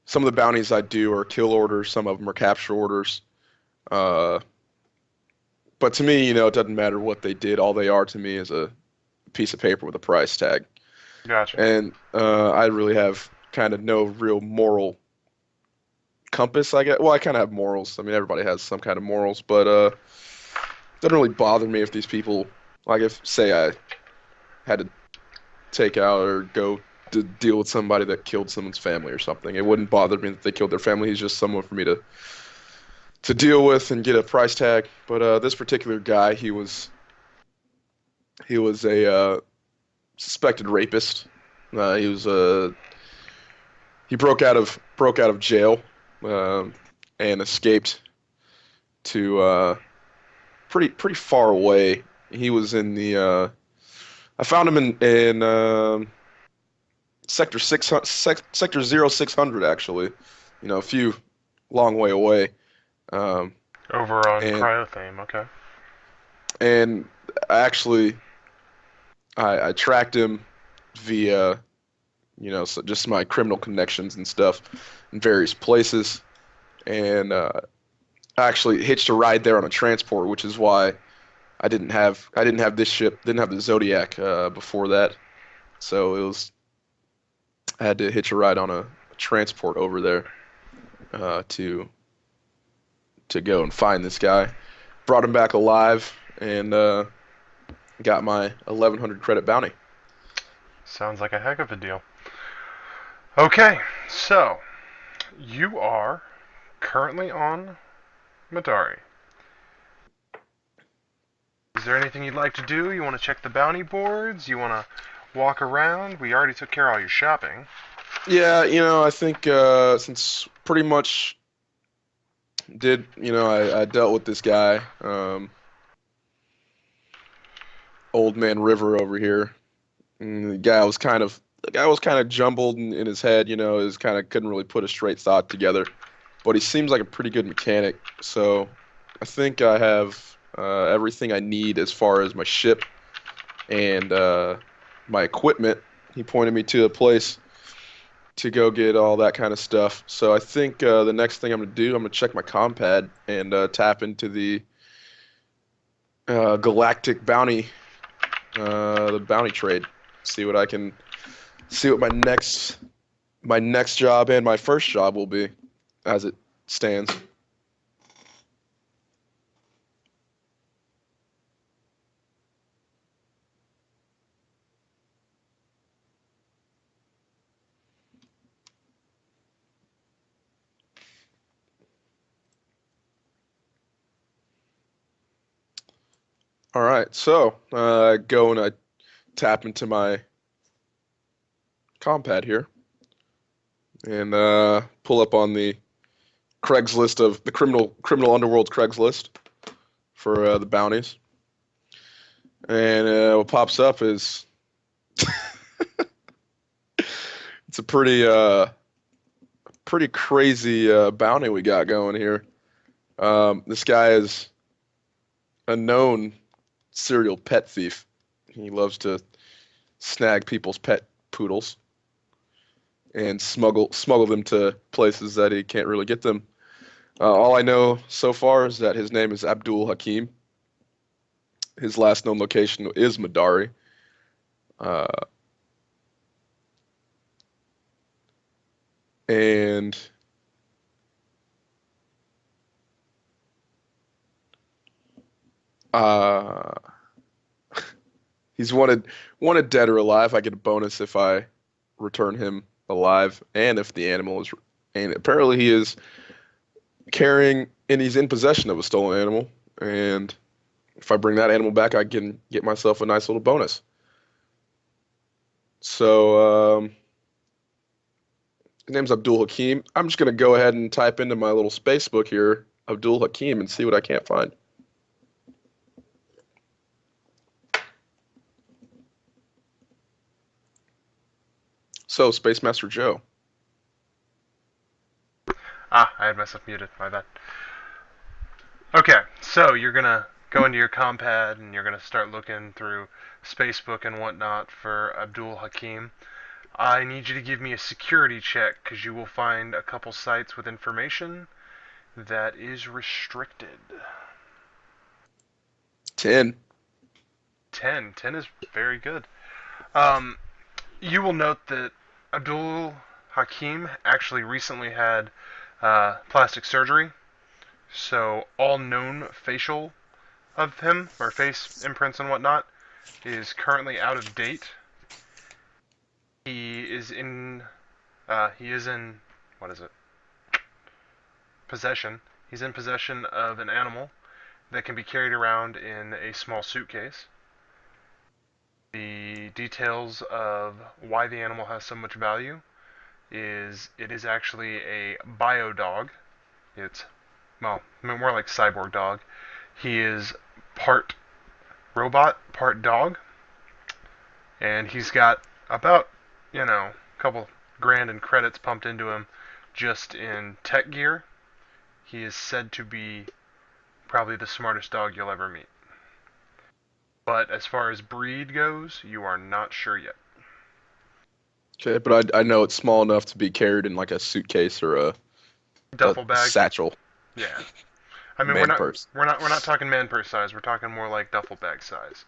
some of the bounties I do are kill orders, some of them are capture orders. Uh, but to me, it doesn't matter what they did. All they are to me is a piece of paper with a price tag. Gotcha. And I really have kind of no real moral compass, I guess. Well, I kind of have morals. I mean, everybody has some kind of morals, but it doesn't really bother me if these people, like if, say, I had to take out or go to deal with somebody that killed someone's family or something. It wouldn't bother me that they killed their family. He's just someone for me to deal with and get a price tag. But this particular guy, he was a suspected rapist. He broke out of jail and escaped to pretty far away. He was in the I found him in sector 600, sector 0600 actually. A few long way away. Um, Over on and Cryothame, okay. and actually I tracked him via so just my criminal connections and stuff in various places, and I actually hitched a ride there on a transport, which is why I didn't have this ship, didn't have the Zodiac before that, so I had to hitch a ride on a transport over there to go and find this guy. Brought him back alive and got my 1100 credit bounty. Sounds like a heck of a deal. Okay, so you are currently on Madari. Is there anything you'd like to do? You want to check the bounty boards? You want to walk around? We already took care of all your shopping. Yeah, I think since pretty much I dealt with this guy, Old Man River over here. And the guy was kind of jumbled in his head, is kind of couldn't really put a straight thought together. But he seems like a pretty good mechanic. So I think I have everything I need as far as my ship and my equipment. He pointed me to a place to go get all that kind of stuff. So I think the next thing I'm gonna do, I'm gonna check my compad and tap into the bounty trade. See what I can see what my next job and my first job will be as it stands. All right, so I go and I tap into my compad here and pull up on the Craigslist of the criminal underworld Craigslist for the bounties. And what pops up is it's a pretty crazy bounty we got going here. This guy is a known serial pet thief. He loves to snag people's pet poodles and smuggle them to places that he can't really get them. All I know so far is that his name is Abdul Hakim. His last known location is Madari. Uh, and uh, he's wanted dead or alive. I get a bonus if I return him alive, and if the animal is. And apparently he is carrying and he's in possession of a stolen animal. And if I bring that animal back, I can get myself a nice little bonus. So his name's Abdul Hakim. I'm just gonna go ahead and type into my little space book here, Abdul Hakim, and see what I can't find. So, Space Master Joe. Ah, I had myself muted. My bad. Okay, so you're gonna go into your compad and you're gonna start looking through Spacebook and whatnot for Abdul Hakim. I need you to give me a security check because you will find a couple sites with information that is restricted. 10. 10. 10 is very good. Um, you will note that Abdul Hakim actually recently had plastic surgery, so all known facial of him, or face imprints and whatnot, is currently out of date. He is in, what is it? Possession. He's in possession of an animal that can be carried around in a small suitcase. The details of why the animal has so much value is it is actually a bio dog. It's, well, more like cyborg dog. He is part robot, part dog, and he's got about, a couple grand in credits pumped into him just in tech gear. He is said to be probably the smartest dog you'll ever meet. But as far as breed goes, you are not sure yet. Okay, but I know it's small enough to be carried in like a suitcase or a Duffel bag? satchel, Yeah. I mean, we're man not purse. we're not we're not talking man purse size. We're talking more like duffel bag size.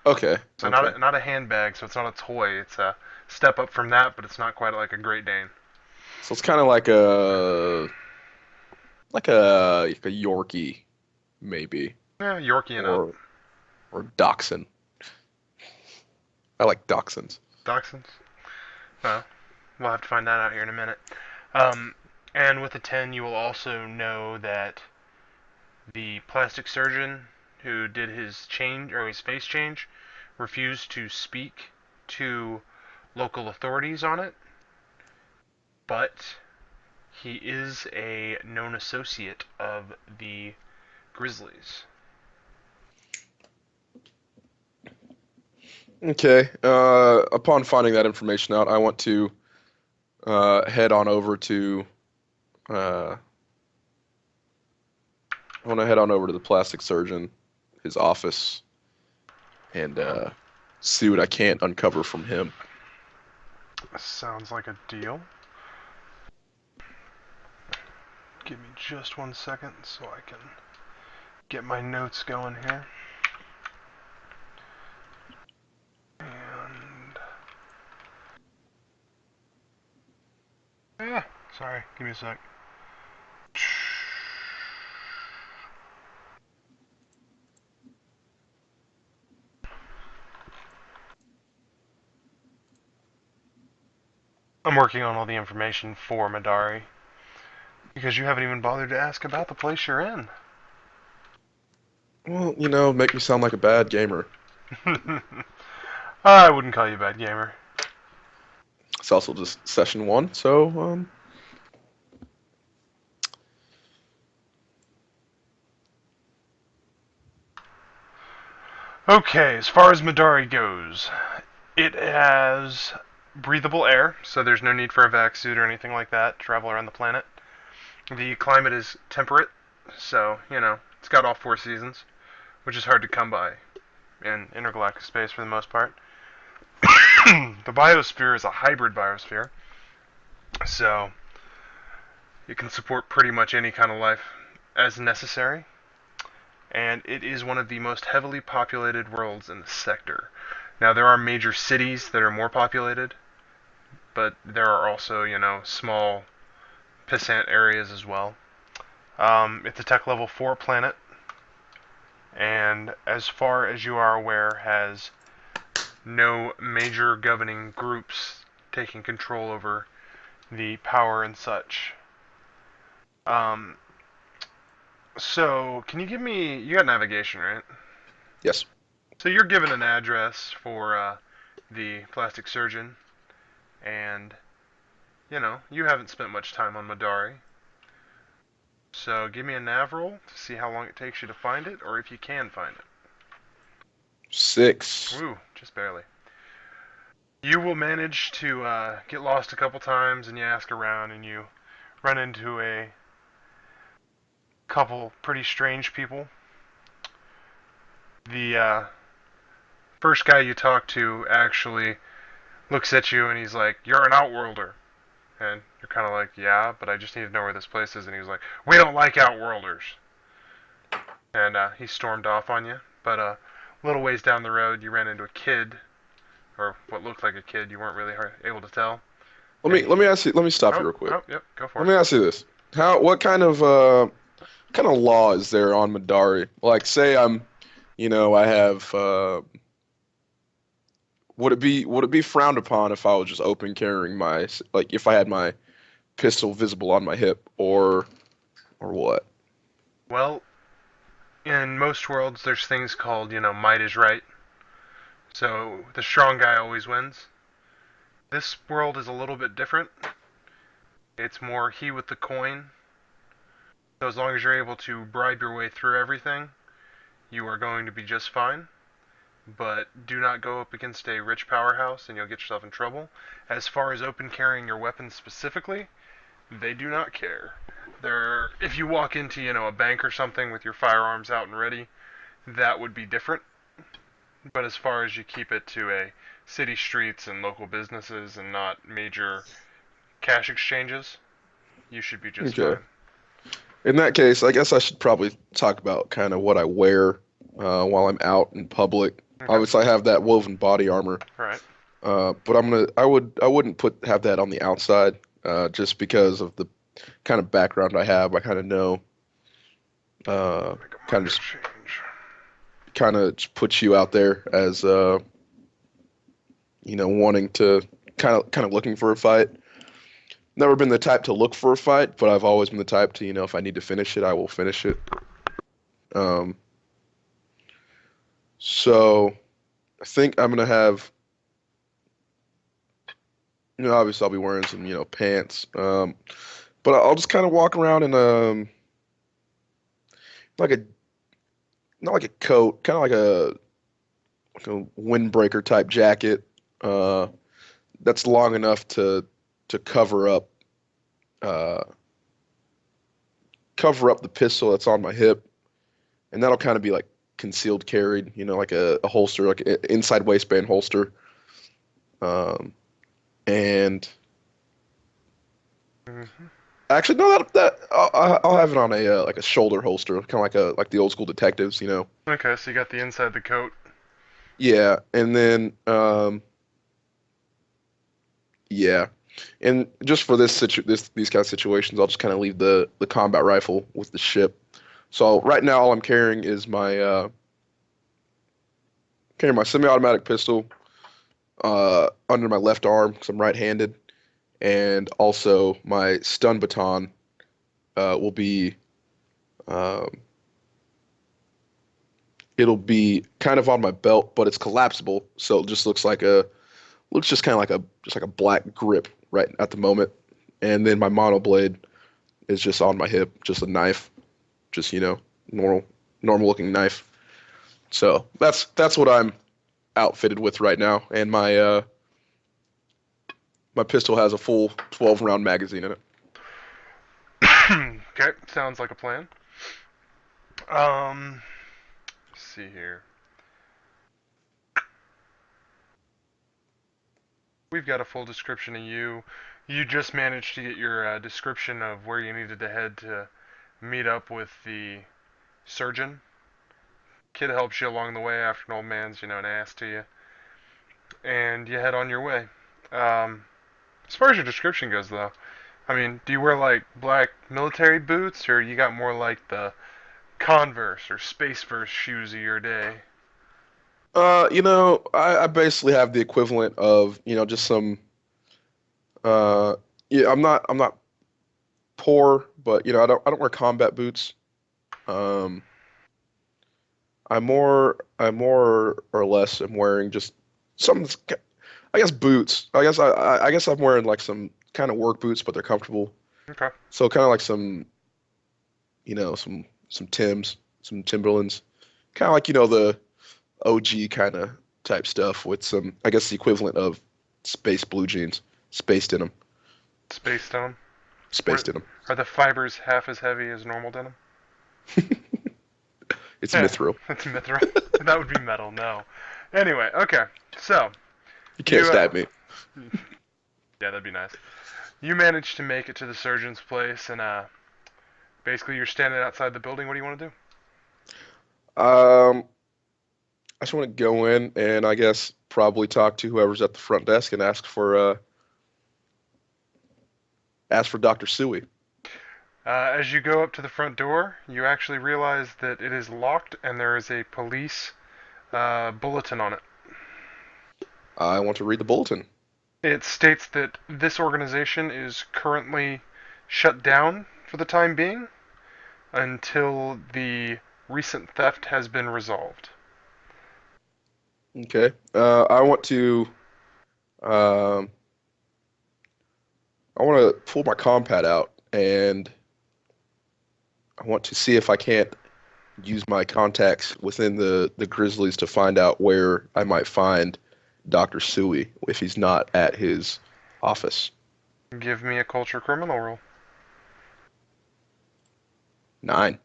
Okay, So okay. not a handbag. So it's not a toy. It's a step up from that, but it's not quite like a Great Dane. So it's kind of like a Yorkie, maybe, Yeah, Yorkie and up. or Dachshund. I like Dachshunds. Dachshunds. Well, we'll have to find that out here in a minute. Um, and with a 10, you will also know that the plastic surgeon who did his change or his face change, refused to speak to local authorities on it, but he is a known associate of the Grizzlies. Okay. Upon finding that information out, I want to head on over to uh, I want to head on over to the plastic surgeon, his office, and see what I can't uncover from him. Sounds like a deal. Give me just 1 second so I can get my notes going here. And sorry, give me a sec. I'm working on all the information for Madari because you haven't even bothered to ask about the place you're in. Well, make me sound like a bad gamer. I wouldn't call you a bad gamer. It's also just session one, so Okay, as far as Madari goes, it has breathable air, so there's no need for a vac suit or anything like that to travel around the planet. The climate is temperate, so, it's got all 4 seasons, which is hard to come by in intergalactic space for the most part. The biosphere is a hybrid biosphere, so it can support pretty much any kind of life as necessary. And it is one of the most heavily populated worlds in the sector. Now, there are major cities that are more populated, but there are also, small pissant areas as well. It's a tech level 4 planet, and as far as you are aware, has no major governing groups taking control over the power and such. Um, so, can you give me? You got navigation, right? yes. So you're given an address for the plastic surgeon, and you haven't spent much time on Madari. So give me a nav roll to see how long it takes you to find it, or if you can find it. 6. Woo, just barely. You will manage to get lost a couple times, and you ask around, and you run into a couple pretty strange people. The first guy you talk to actually looks at you, and he's like, "You're an outworlder." And you're kind of like, "Yeah, but I just need to know where this place is." And he was like, "We don't like outworlders." And he stormed off on you. But a little ways down the road, you ran into a kid, or what looked like a kid. You weren't really able to tell. And Let me ask you. Let me stop you oh, real quick. oh, yep, go for Let it. me ask you this: what kind of law is there on Madari? Like, say I have. Would it be frowned upon if I was just open carrying like if I had my pistol visible on my hip or what? Well, in most worlds, there's things called, might is right. So the strong guy always wins. This world is a little bit different. It's more he with the coin. So as long as you're able to bribe your way through everything, you are going to be just fine. But do not go up against a rich powerhouse and you'll get yourself in trouble. As far as open carrying your weapons specifically, they do not care. If you walk into, a bank or something with your firearms out and ready, that would be different. But as far as you keep it to a city streets and local businesses and not major cash exchanges, you should be just Okay. fine. In that case, I guess I should probably talk about kind of what I wear while I'm out in public. Okay. Obviously, I have that woven body armor, All right. but I wouldn't have that on the outside, just because of the kind of background I have. I kind of know, Make a kind minor of just change. kind of just puts you out there as wanting to kind of looking for a fight. Never been the type to look for a fight, but I've always been the type to, if I need to finish it, I will finish it. Um, So I think I'm gonna have, obviously I'll be wearing some, pants. But I'll just kind of walk around in like a not like a coat, kind of like a windbreaker type jacket. Uh, that's long enough to uh, cover up the pistol that's on my hip, and that'll kind of be like concealed carried, like a holster, like an inside waistband holster. Um, and Hmm. actually, no, that I'll have it on a like a shoulder holster, kind of like the old school detectives. Okay, so you got the inside the coat. Yeah, and then yeah, and just for these kind of situations, I'll just kind of leave the combat rifle with the ship. So right now, all I'm carrying is my semi-automatic pistol under my left arm because I'm right-handed, and also my stun baton will be um, it'll be kind of on my belt, but it's collapsible, so it just looks just kind of like a black grip right at the moment. And then my monoblade is just on my hip, just a knife, just normal normal looking knife. So that's what I'm outfitted with right now, and my pistol has a full 12 round magazine in it. Okay, sounds like a plan. Um, let's see here. We've got a full description of you. You just managed to get your description of where you needed to head to meet up with the surgeon. Kid helps you along the way after an old man's, an ass to you, and you head on your way. Um, as far as your description goes, though, I mean, do you wear like black military boots, or you got more like the Converse or Spaceverse shoes of your day? I basically have the equivalent of, just some uh yeah, I'm not poor, but I don't wear combat boots. Um I more or less am wearing just some, I guess, boots. I guess I'm wearing like some kind of work boots, but they're comfortable. Okay. So kind of like some Tims, some Timberlands, kind of like the OG kind of type stuff with some, I guess, the equivalent of space blue jeans, space denim, Space denim. space Where, denim. are the fibers half as heavy as normal denim? It's Eh, mithril. that's mithril. That would be metal. No. Anyway, okay. So You can't you, stab me. yeah, that'd be nice. You managed to make it to the surgeon's place, and basically you're standing outside the building. What do you want to do? Um, I just want to go in and I guess probably talk to whoever's at the front desk and ask for Dr. Suey. As you go up to the front door, you actually realize that it is locked, and there is a police bulletin on it. I want to read the bulletin. It states that this organization is currently shut down for the time being until the recent theft has been resolved. Okay. Um, I want to pull my compad out and I want to see if I can't use my contacts within the Grizzlies to find out where I might find Dr. Suey if he's not at his office. Give me a culture criminal roll. 9.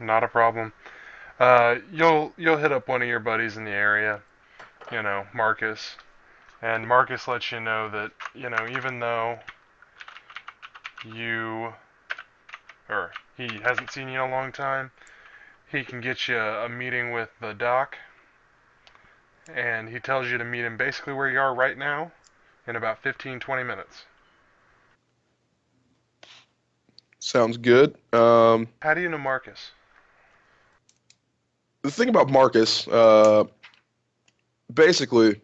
Not a problem. You'll hit up one of your buddies in the area, Marcus, and Marcus lets you know that even though you or he hasn't seen you in a long time, he can get you a meeting with the doc, and he tells you to meet him basically where you are right now in about 15-20 minutes. Sounds good. How do you know Marcus? The thing about Marcus, basically,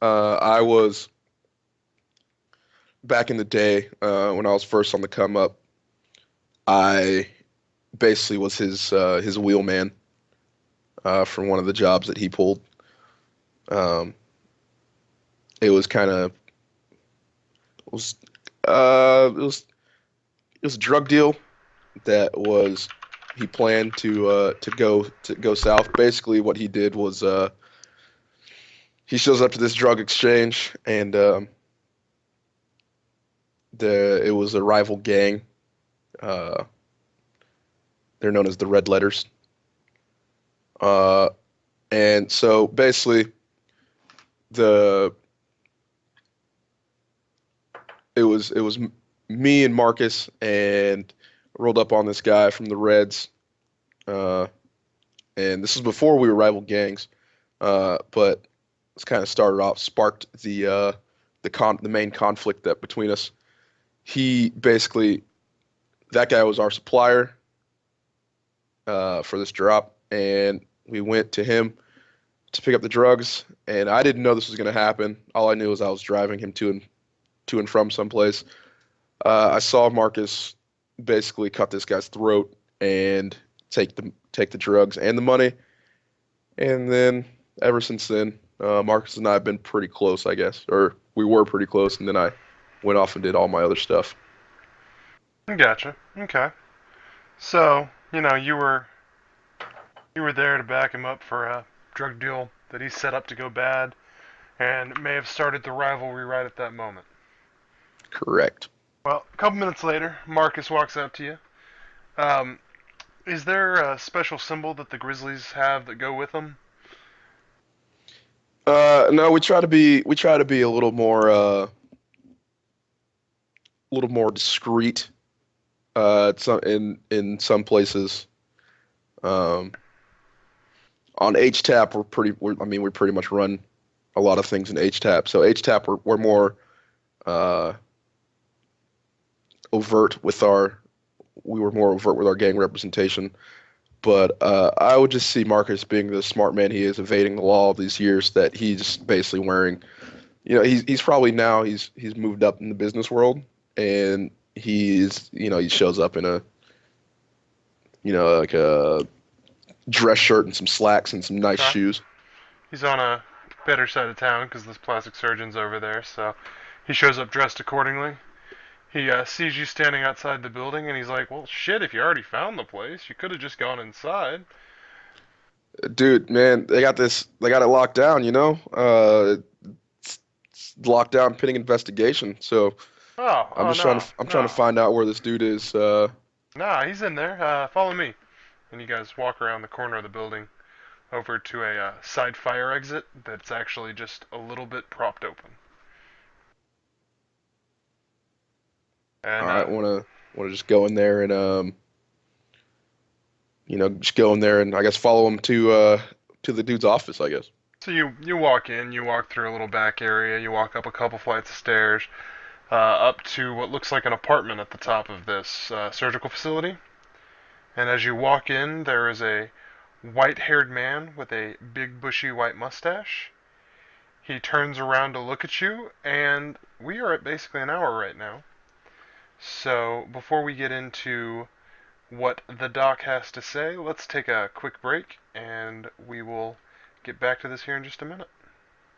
I was back in the day when I was first on the come up. I basically was his wheelman. from one of the jobs that he pulled. Um, it was kind of was it was a drug deal that was he planned to go south. Basically, what he did was he shows up to this drug exchange, and it was a rival gang. Uh, they're known as the Red Letters. Uh, and so basically, the it was me and Marcus and rolled up on this guy from the Reds. Uh, and this was before we were rival gangs. But it's kind of started off, sparked the main conflict that between us. He basically that guy was our supplier for this drop, and we went to him to pick up the drugs. And I didn't know this was going to happen. All I knew was I was driving him to and from someplace. I saw Marcus basically cut this guy's throat and take the drugs and the money. And then ever since then, Marcus and I have been pretty close, I guess, or we were pretty close. And then I went off and did all my other stuff. Gotcha. Okay. So, you were there to back him up for a drug deal that he set up to go bad, and may have started the rivalry right at that moment. Correct. Well, a couple minutes later, Marcus walks up to you. Um, is there a special symbol that the Grizzlies have that go with them? No, we try to be a little more discreet. In some places, um, on HTAP I mean, we pretty much run a lot of things in HTAP. So HTAP we're more uh, overt with our we were more overt with our gang representation. But I would just see Marcus being the smart man he is, evading the law all these years, that he's basically wearing. He's probably now he's moved up in the business world, and he shows up in a like a dress shirt and some slacks and some nice Okay. shoes. He's on a better side of town because this plastic surgeon's over there, so he shows up dressed accordingly. He sees you standing outside the building, and he's like, "Well, shit! If you already found the place, you could have just gone inside." Dude, man, they got it locked down. It's locked down pending investigation. So Oh, oh no, I'm trying to no, find out where this dude is. nah, he's in there. Follow me. And you guys walk around the corner of the building over to a side fire exit that's actually just a little bit propped open. All And right, wanna just go in there and just go in there and I guess follow him to the dude's office, I guess. so you walk in, you walk through a little back area, you walk up a couple flights of stairs, up to what looks like an apartment at the top of this surgical facility. And as you walk in, there is a white-haired man with a big bushy white mustache. He turns around to look at you, and we are at basically an hour right now. So before we get into what the doc has to say, let's take a quick break, and we will get back to this here in just a minute.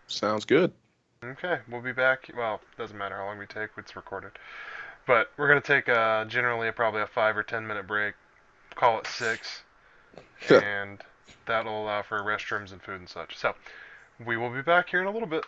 Sounds good. Okay, we'll be back. Well, doesn't matter how long we take, it's recorded. But we're going to take generally probably a 5 or 10 minute break, call it 6, and that'll allow for restrooms and food and such. So we will be back here in a little bit.